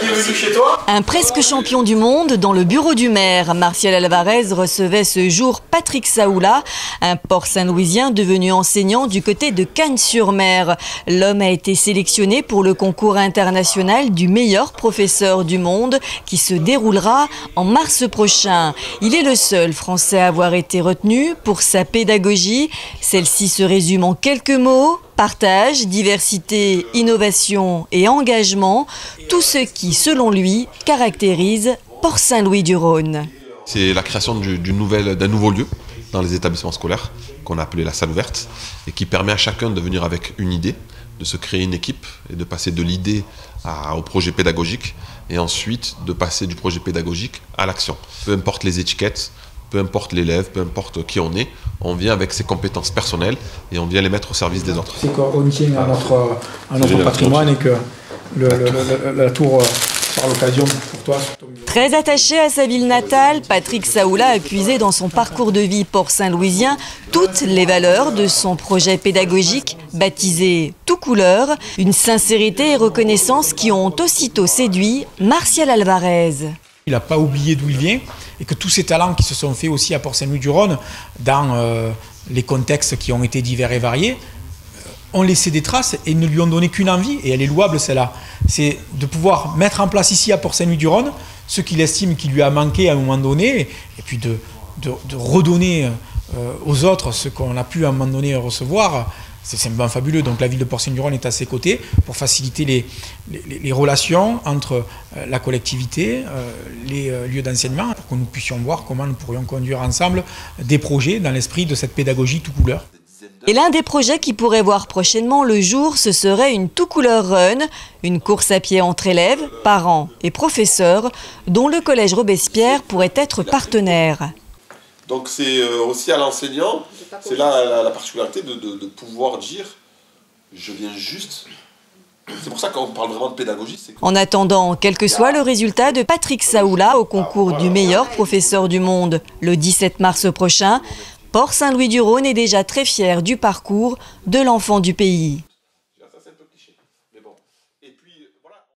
bienvenue chez toi. Un presque champion du monde dans le bureau du maire. Martial Alvarez recevait ce jour Patrick Saoula, un Port-Saint-Louisien devenu enseignant du côté de Cagnes-sur-Mer. L'homme a été sélectionné pour le concours international du meilleur professeur du monde qui se déroulera en mars prochain. Il est le seul Français à avoir été retenu pour sa pédagogie. Celle-ci se résume en quelques mots: partage, diversité, innovation et engagement, tout ce qui, selon lui, caractérise Port-Saint-Louis-du-Rhône. C'est la création d'un nouveau lieu dans les établissements scolaires, qu'on a appelé la salle ouverte, et qui permet à chacun de venir avec une idée, de se créer une équipe et de passer de l'idée au projet pédagogique, et ensuite de passer du projet pédagogique à l'action. Peu importe les étiquettes, peu importe l'élève, peu importe qui on vient avec ses compétences personnelles et on vient les mettre au service des autres. C'est qu'on tient à notre patrimoine et que la tour sera l'occasion pour toi. Très attaché à sa ville natale, Patrick Saoula a puisé dans son parcours de vie port-saint-louisien toutes les valeurs de son projet pédagogique baptisé Tout couleur, une sincérité et reconnaissance qui ont aussitôt séduit Martial Alvarez. Il n'a pas oublié d'où il vient et que tous ces talents qui se sont faits aussi à Port-Saint-Louis-du-Rhône, dans les contextes qui ont été divers et variés, ont laissé des traces et ne lui ont donné qu'une envie, et elle est louable celle-là, c'est de pouvoir mettre en place ici à Port-Saint-Louis-du-Rhône ce qu'il estime qu'il lui a manqué à un moment donné, et puis de redonner aux autres ce qu'on a pu à un moment donné recevoir. C'est simplement fabuleux. Donc la ville de Port-Saint-Louis-du-Rhône est à ses côtés pour faciliter les relations entre la collectivité, les lieux d'enseignement, pour que nous puissions voir comment nous pourrions conduire ensemble des projets dans l'esprit de cette pédagogie tout couleur. Et l'un des projets qui pourrait voir prochainement le jour, ce serait une Tout couleur run, une course à pied entre élèves, parents et professeurs, dont le collège Robespierre pourrait être partenaire. Donc c'est aussi à l'enseignant, c'est là la particularité de pouvoir dire « je viens juste ». C'est pour ça qu'on parle vraiment de pédagogie. En attendant, quel que soit le résultat de Patrick Saoula au concours du meilleur professeur du monde le 17 mars prochain, Port-Saint-Louis-du-Rhône est déjà très fier du parcours de l'enfant du pays.